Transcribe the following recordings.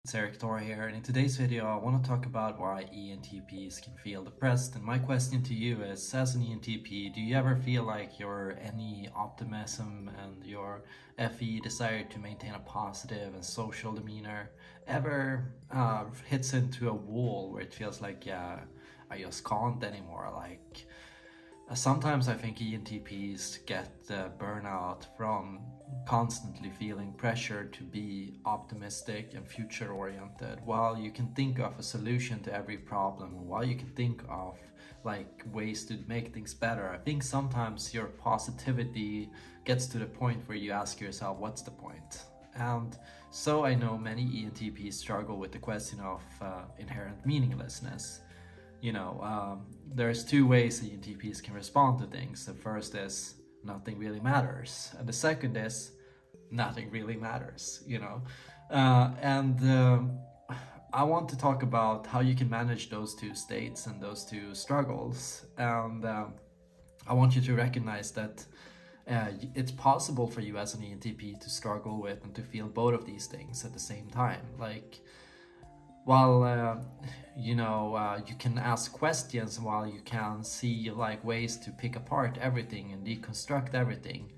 It's Eric Thor here, and in today's video I want to talk about why ENTPs can feel depressed. And my question to you is, as an ENTP, do you ever feel like your any optimism and your FE desire to maintain a positive and social demeanor ever hits into a wall where it feels like, yeah, I just can't anymore? Sometimes I think ENTPs get burnout from constantly feeling pressure to be optimistic and future oriented. While you can think of a solution to every problem, while you can think of ways to make things better, I think sometimes your positivity gets to the point where you ask yourself, what's the point? And so I know many ENTPs struggle with the question of inherent meaninglessness. There's two ways ENTPs can respond to things. The first is nothing really matters, and the second is nothing really matters. And I want to talk about how you can manage those two states and those two struggles. And I want you to recognize that it's possible for you as an ENTP to struggle with and to feel both of these things at the same time. While you can ask questions, while you can see ways to pick apart everything and deconstruct everything,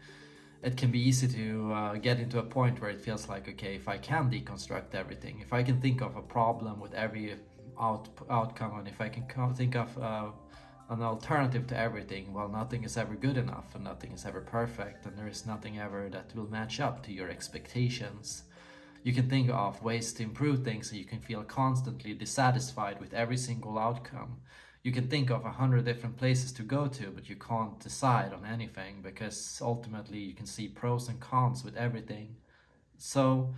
it can be easy to get into a point where it feels like, okay, if I can deconstruct everything, if I can think of a problem with every outcome, and if I can think of an alternative to everything, well, nothing is ever good enough and nothing is ever perfect, and there is nothing ever that will match up to your expectations. You can think of ways to improve things so you can feel constantly dissatisfied with every single outcome. You can think of 100 different places to go to, but you can't decide on anything because ultimately you can see pros and cons with everything. So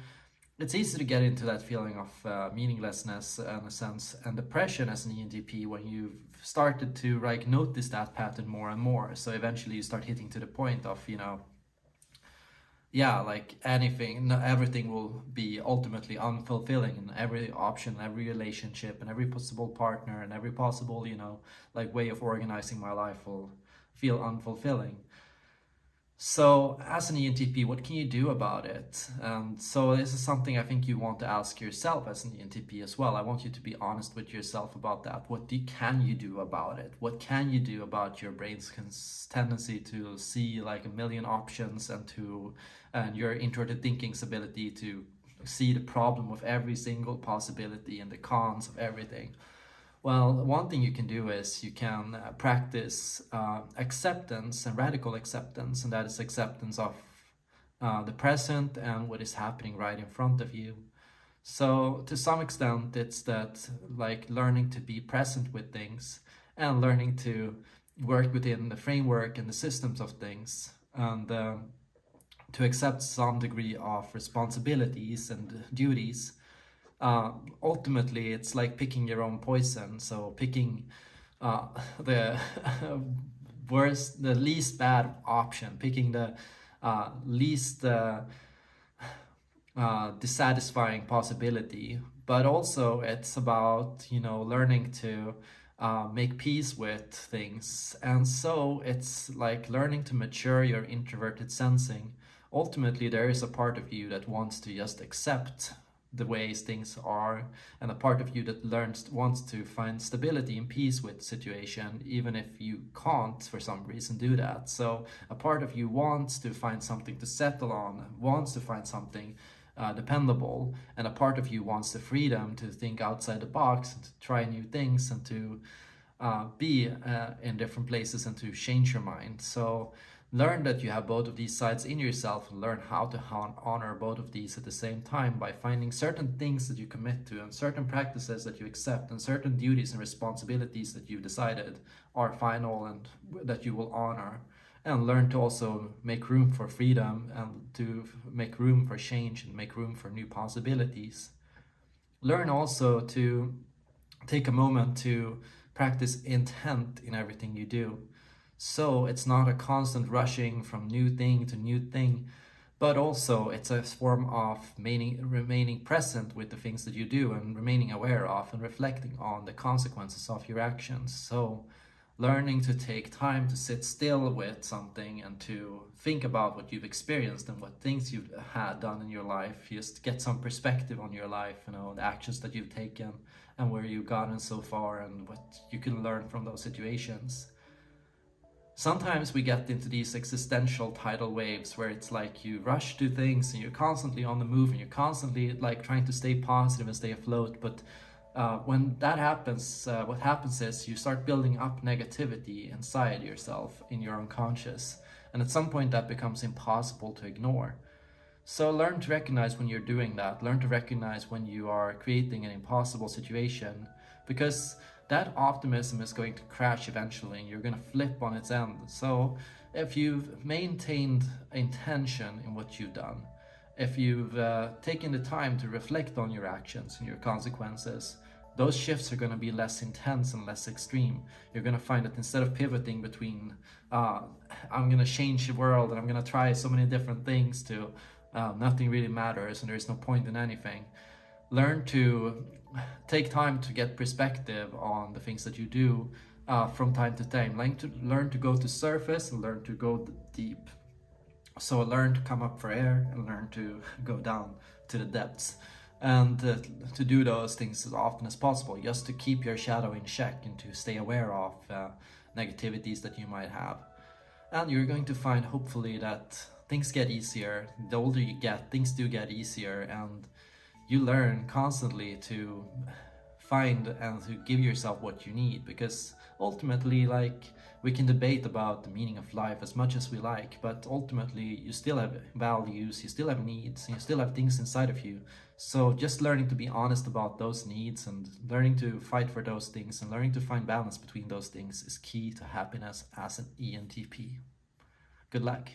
it's easy to get into that feeling of meaninglessness in a sense and depression as an ENTP when you've started to notice that pattern more and more. So eventually you start hitting to the point of, everything will be ultimately unfulfilling, and every option, every relationship, and every possible partner, and every possible, way of organizing my life will feel unfulfilling. So as an ENTP, what can you do about it? And so this is something I think you want to ask yourself as an ENTP as well. I want you to be honest with yourself about that. Can you do about it? What can you do about your brain's tendency to see a million options and your introverted thinking's ability to see the problem with every single possibility and the cons of everything? Well, one thing you can do is you can practice acceptance and radical acceptance, and that is acceptance of the present and what is happening right in front of you. So to some extent, it's that learning to be present with things and learning to work within the framework and the systems of things, and to accept some degree of responsibilities and duties. Ultimately, it's like picking your own poison. So picking the the least bad option, picking the least dissatisfying possibility. But also it's about, learning to make peace with things. And so it's like learning to mature your introverted sensing. Ultimately, there is a part of you that wants to just accept the ways things are, and a part of you that wants to find stability and peace with the situation, even if you can't for some reason do that. So a part of you wants to find something to settle on, wants to find something dependable, and a part of you wants the freedom to think outside the box and to try new things and to be in different places and to change your mind. So learn that you have both of these sides in yourself, and learn how to honor both of these at the same time by finding certain things that you commit to and certain practices that you accept and certain duties and responsibilities that you've decided are final and that you will honor. And learn to also make room for freedom and to make room for change and make room for new possibilities. Learn also to take a moment to practice intent in everything you do. So it's not a constant rushing from new thing to new thing, but also it's a form of remaining present with the things that you do and remaining aware of and reflecting on the consequences of your actions. So learning to take time to sit still with something and to think about what you've experienced and what things you've had done in your life. Just get some perspective on your life, you know, the actions that you've taken and where you've gotten so far and what you can learn from those situations. Sometimes we get into these existential tidal waves where it's like you rush to things and you're constantly on the move and you're constantly like trying to stay positive and stay afloat. But when that happens, what happens is you start building up negativity inside yourself in your unconscious. And at some point that becomes impossible to ignore. So learn to recognize when you're doing that. Learn to recognize when you are creating an impossible situation, because that optimism is going to crash eventually and you're going to flip on its end. So if you've maintained intention in what you've done, if you've taken the time to reflect on your actions and your consequences, those shifts are going to be less intense and less extreme. You're going to find that instead of pivoting between I'm going to change the world and I'm going to try so many different things to nothing really matters and there's no point in anything, learn to take time to get perspective on the things that you do from time to time. Learn to go to surface and learn to go deep. So learn to come up for air and learn to go down to the depths. And to do those things as often as possible, just to keep your shadow in check and to stay aware of negativities that you might have. And you're going to find, hopefully, that things get easier. The older you get, things do get easier, and you learn constantly to find and to give yourself what you need, because ultimately, like, we can debate about the meaning of life as much as we like, but ultimately you still have values, you still have needs, and you still have things inside of you. So just learning to be honest about those needs and learning to fight for those things and learning to find balance between those things is key to happiness as an ENTP. Good luck.